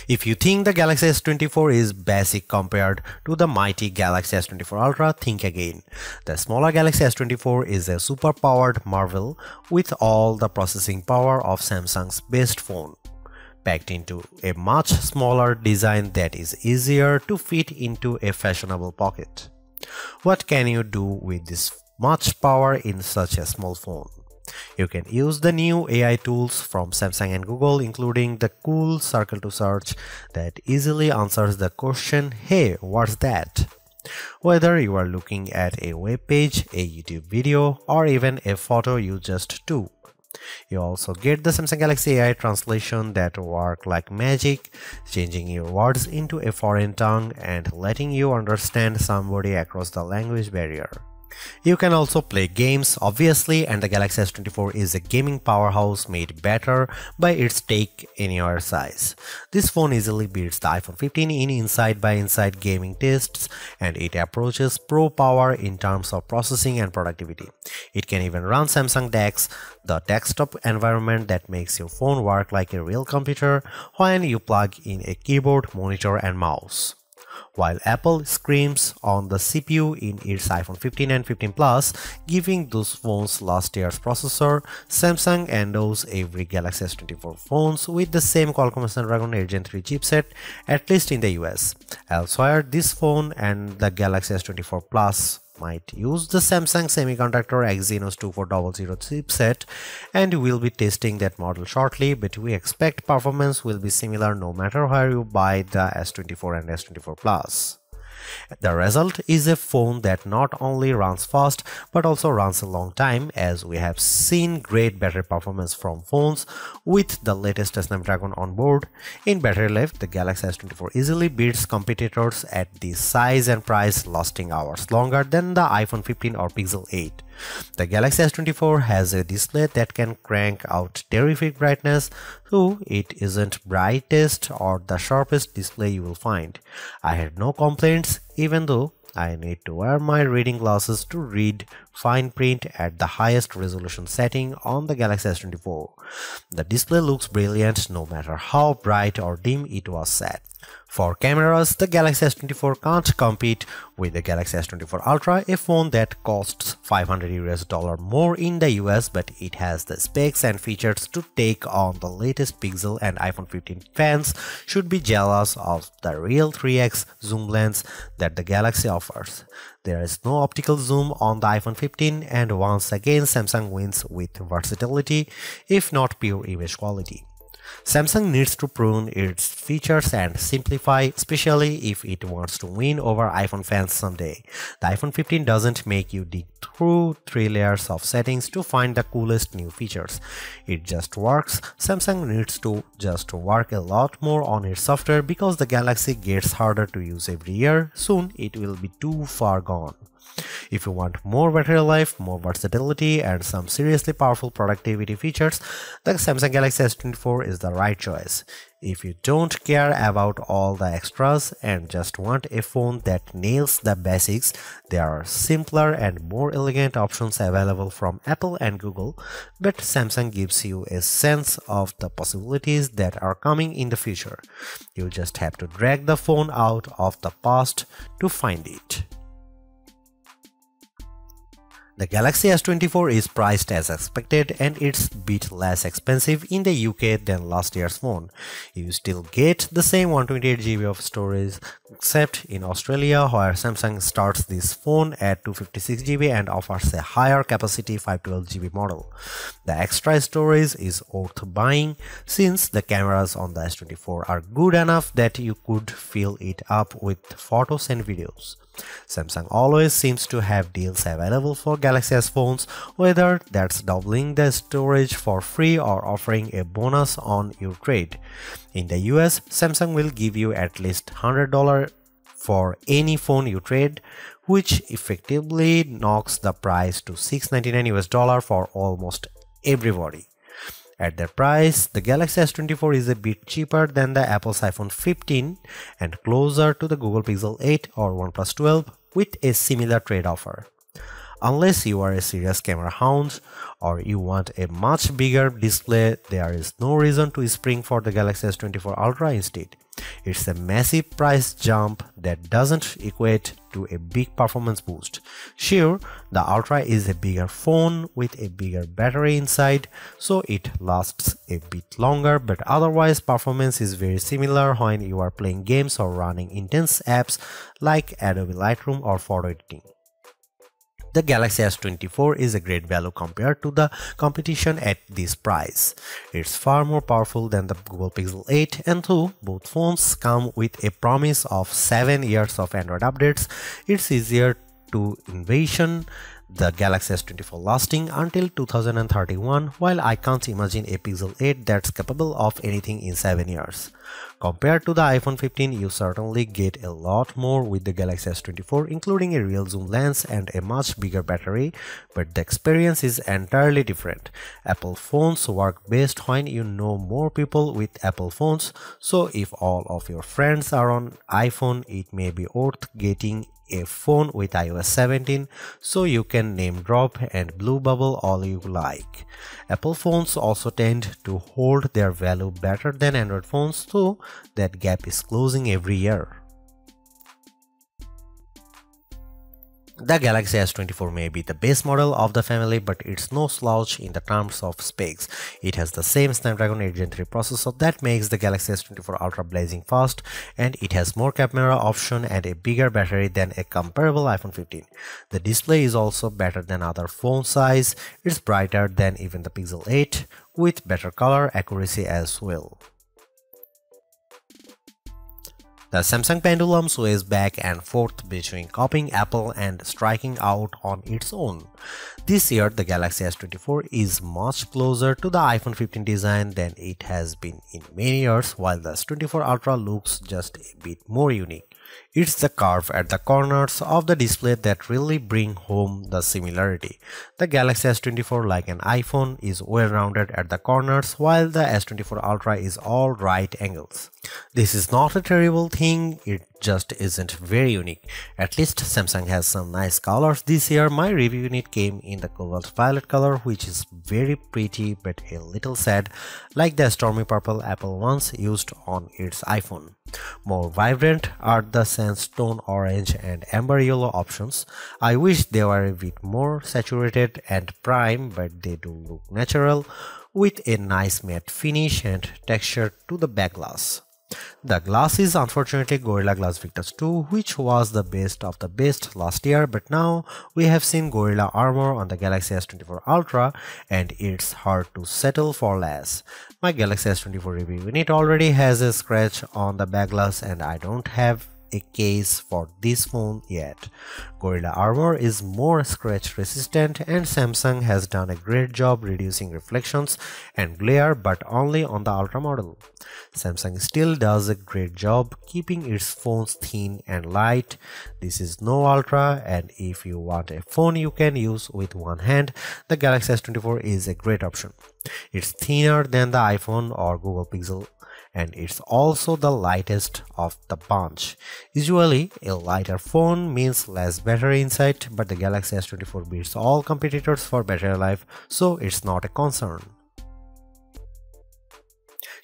If you think the Galaxy S24 is basic compared to the mighty Galaxy S24 Ultra, think again. The smaller Galaxy S24 is a super-powered marvel with all the processing power of Samsung's best phone, packed into a much smaller design that is easier to fit into a fashionable pocket. What can you do with this much power in such a small phone? You can use the new AI tools from Samsung and Google, including the cool circle to search that easily answers the question, "Hey, what's that?" Whether you are looking at a web page, a YouTube video, or even a photo you just took. You also get the Samsung Galaxy AI translation that work like magic, changing your words into a foreign tongue and letting you understand somebody across the language barrier. You can also play games, obviously, and the Galaxy S24 is a gaming powerhouse made better by its take-anywhere size. This phone easily beats the iPhone 15 in inside-by-inside gaming tests, and it approaches pro power in terms of processing and productivity. It can even run Samsung DeX, the desktop environment that makes your phone work like a real computer when you plug in a keyboard, monitor, and mouse. While Apple screams on the CPU in its iPhone 15 and 15 Plus, giving those phones last year's processor, Samsung endows every Galaxy S24 phones with the same Qualcomm Snapdragon 8 Gen 3 chipset, at least in the US. Elsewhere, this phone and the Galaxy S24 Plus might use the Samsung Semiconductor Exynos 2400 chipset, and we'll be testing that model shortly, but we expect performance will be similar no matter where you buy the S24 and S24 Plus. The result is a phone that not only runs fast but also runs a long time, as we have seen great battery performance from phones with the latest Snapdragon on board. In battery life, the Galaxy S24 easily beats competitors at this size and price, lasting hours longer than the iPhone 15 or Pixel 8. The Galaxy S24 has a display that can crank out terrific brightness, though it isn't brightest or the sharpest display you will find. I had no complaints, even though I need to wear my reading glasses to read fine print at the highest resolution setting on the Galaxy S24. The display looks brilliant no matter how bright or dim it was set. For cameras, the Galaxy S24 can't compete with the Galaxy S24 Ultra, a phone that costs $500 more in the US, but it has the specs and features to take on the latest Pixel and iPhone 15 fans should be jealous of the real 3x zoom lens that the Galaxy offers. There is no optical zoom on the iPhone 15, and once again Samsung wins with versatility, if not pure image quality. Samsung needs to prune its features and simplify, especially if it wants to win over iPhone fans someday. The iPhone 15 doesn't make you dig through 3 layers of settings to find the coolest new features. It just works. Samsung needs to just work a lot more on its software because the Galaxy gets harder to use every year. Soon it will be too far gone. If you want more battery life, more versatility, and some seriously powerful productivity features, the Samsung Galaxy S24 is the right choice. If you don't care about all the extras and just want a phone that nails the basics, there are simpler and more elegant options available from Apple and Google, but Samsung gives you a sense of the possibilities that are coming in the future. You just have to drag the phone out of the past to find it. The Galaxy S24 is priced as expected, and it's a bit less expensive in the UK than last year's phone. You still get the same 128GB of storage, except in Australia, where Samsung starts this phone at 256GB and offers a higher capacity 512GB model. The extra storage is worth buying since the cameras on the S24 are good enough that you could fill it up with photos and videos. Samsung always seems to have deals available for Galaxy S phones, whether that's doubling the storage for free or offering a bonus on your trade. In the US, Samsung will give you at least $100 for any phone you trade, which effectively knocks the price to $699 for almost everybody. At that price, the Galaxy S24 is a bit cheaper than the Apple's iPhone 15 and closer to the Google Pixel 8 or OnePlus 12 with a similar trade offer. Unless you are a serious camera hound or you want a much bigger display, there is no reason to spring for the Galaxy S24 Ultra instead. It's a massive price jump that doesn't equate to a big performance boost. Sure, the Ultra is a bigger phone with a bigger battery inside, so it lasts a bit longer, but otherwise performance is very similar when you are playing games or running intense apps like Adobe Lightroom or photo editing. The Galaxy S24 is a great value compared to the competition at this price. It's far more powerful than the Google Pixel 8, and though both phones come with a promise of 7 years of Android updates, it's easier to envision the Galaxy S24 lasting until 2031, while I can't imagine a Pixel 8 that's capable of anything in 7 years. Compared to the iPhone 15, you certainly get a lot more with the Galaxy S24, including a real zoom lens and a much bigger battery, but the experience is entirely different. Apple phones work best when you know more people with Apple phones, so if all of your friends are on iPhone, it may be worth getting a phone with iOS 17 so you can name drop and blue bubble all you like. Apple phones also tend to hold their value better than Android phones, so that gap is closing every year. The Galaxy S24 may be the base model of the family, but it's no slouch in the terms of specs. It has the same Snapdragon 8 Gen 3 processor that makes the Galaxy S24 Ultra blazing fast, and it has more camera option and a bigger battery than a comparable iPhone 15. The display is also better than other phone size. It's brighter than even the Pixel 8 with better color accuracy as well. The Samsung pendulum sways back and forth between copying Apple and striking out on its own. This year, the Galaxy S24 is much closer to the iPhone 15 design than it has been in many years, while the S24 Ultra looks just a bit more unique. It's the curve at the corners of the display that really bring home the similarity. The Galaxy S24, like an iPhone, is well-rounded at the corners, while the S24 Ultra is all right angles. This is not a terrible thing, it just isn't very unique. At least Samsung has some nice colors this year. My review unit came in the cobalt violet color, which is very pretty but a little sad, like the stormy purple Apple once used on its iPhone. More vibrant are the sandstone orange and amber yellow options. I wish they were a bit more saturated and prime, but they do look natural with a nice matte finish and texture to the back glass. The glass is unfortunately Gorilla Glass Victus 2, which was the best of the best last year, but now we have seen Gorilla Armor on the Galaxy S24 Ultra and it's hard to settle for less. My Galaxy S24 review unit already has a scratch on the back glass and I don't have a case for this phone yet. Gorilla Armor is more scratch resistant and Samsung has done a great job reducing reflections and glare, but only on the Ultra model. Samsung still does a great job keeping its phones thin and light. This is no Ultra, and if you want a phone you can use with one hand, the Galaxy S24 is a great option. It's thinner than the iPhone or Google Pixel, and it's also the lightest of the bunch. Usually, a lighter phone means less battery inside, but the Galaxy S24 beats all competitors for battery life, so it's not a concern.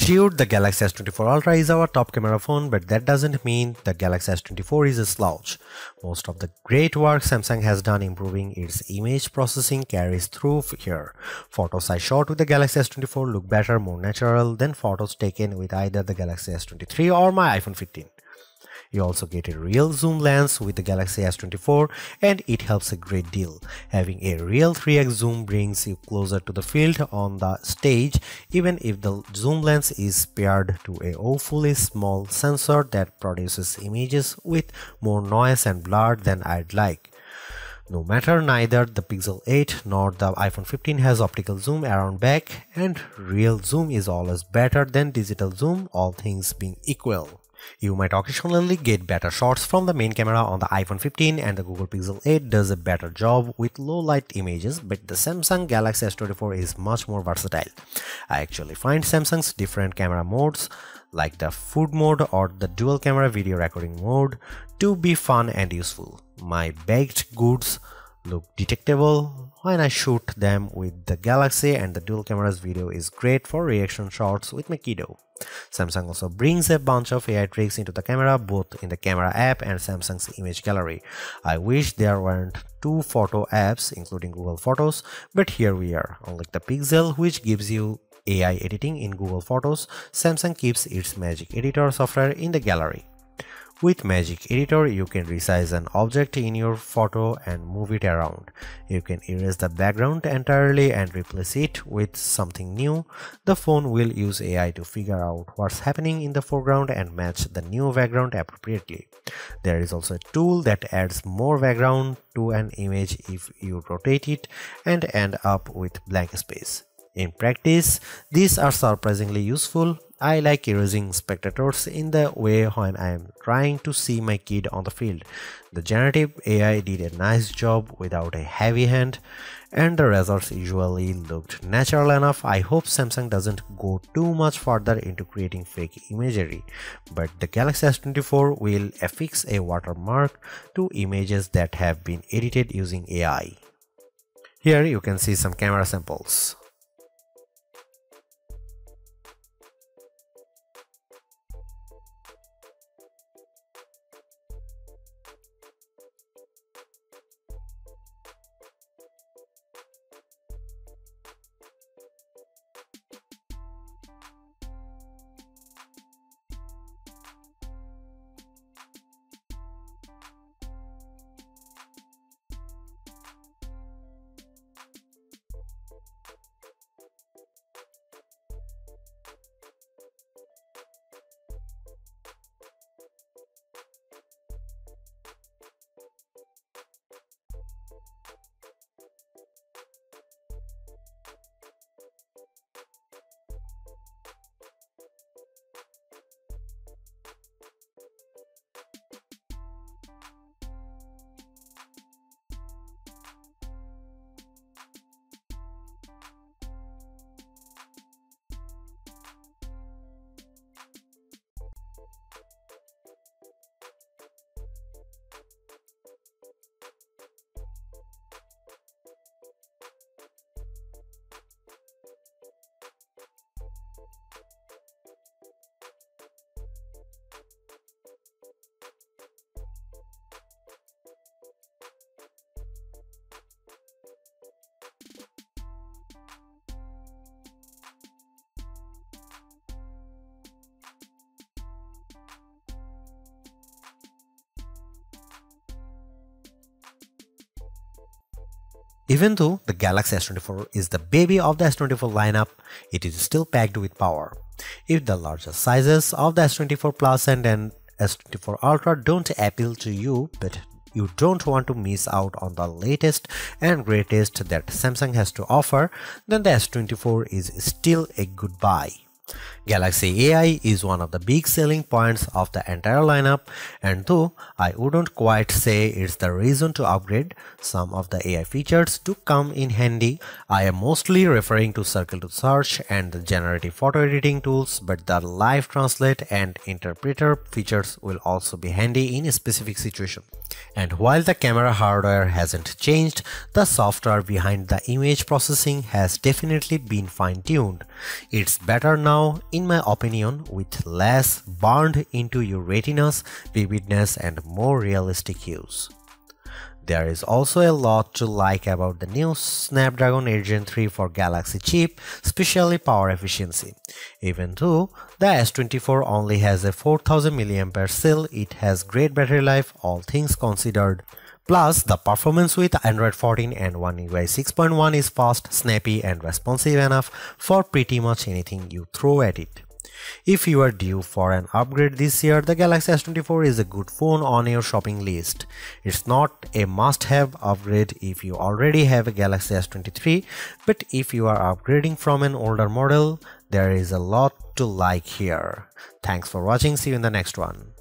Sure, the Galaxy S24 Ultra is our top camera phone, but that doesn't mean the Galaxy S24 is a slouch. Most of the great work Samsung has done improving its image processing carries through here. Photos I shot with the Galaxy S24 look better, more natural than photos taken with either the Galaxy S23 or my iPhone 15. You also get a real zoom lens with the Galaxy S24 and it helps a great deal. Having a real 3x zoom brings you closer to the field on the stage, even if the zoom lens is paired to a awfully small sensor that produces images with more noise and blur than I'd like. No matter, neither the Pixel 8 nor the iPhone 15 has optical zoom around back, and real zoom is always better than digital zoom, all things being equal. You might occasionally get better shots from the main camera on the iPhone 15, and the Google Pixel 8 does a better job with low light images, but the Samsung Galaxy S24 is much more versatile. I actually find Samsung's different camera modes, like the food mode or the dual camera video recording mode, to be fun and useful. My baked goods look detectable when I shoot them with the Galaxy, and the dual cameras video is great for reaction shots with my kiddo. Samsung also brings a bunch of AI tricks into the camera, both in the camera app and Samsung's image gallery. I wish there weren't two photo apps including Google Photos, but here we are. Unlike the Pixel, which gives you AI editing in Google Photos, Samsung keeps its Magic Editor software in the gallery. With Magic Editor, you can resize an object in your photo and move it around. You can erase the background entirely and replace it with something new. The phone will use AI to figure out what's happening in the foreground and match the new background appropriately. There is also a tool that adds more background to an image if you rotate it and end up with blank space. In practice, these are surprisingly useful. I like erasing spectators in the way when I am trying to see my kid on the field. The generative AI did a nice job without a heavy hand, and the results usually looked natural enough. I hope Samsung doesn't go too much further into creating fake imagery, but the Galaxy S24 will affix a watermark to images that have been edited using AI. Here you can see some camera samples. Even though the Galaxy S24 is the baby of the S24 lineup, it is still packed with power. If the larger sizes of the S24 Plus and S24 Ultra don't appeal to you, but you don't want to miss out on the latest and greatest that Samsung has to offer, then the S24 is still a good buy. Galaxy AI is one of the big selling points of the entire lineup, and though I wouldn't quite say it's the reason to upgrade, some of the AI features do come in handy. I am mostly referring to Circle to Search and the generative photo editing tools, but the live translate and interpreter features will also be handy in a specific situation. And while the camera hardware hasn't changed, the software behind the image processing has definitely been fine-tuned. It's better now, in my opinion, with less burned into your retinas, vividness, and more realistic hues. There is also a lot to like about the new Snapdragon 8 Gen 3 for Galaxy chip, especially power efficiency. Even though the S24 only has a 4000 mAh cell, it has great battery life, all things considered. Plus, the performance with Android 14 and One UI 6.1 is fast, snappy, and responsive enough for pretty much anything you throw at it. If you are due for an upgrade this year, the Galaxy S24 is a good phone on your shopping list. It's not a must-have upgrade if you already have a Galaxy S23, but if you are upgrading from an older model, there is a lot to like here. Thanks for watching, see you in the next one.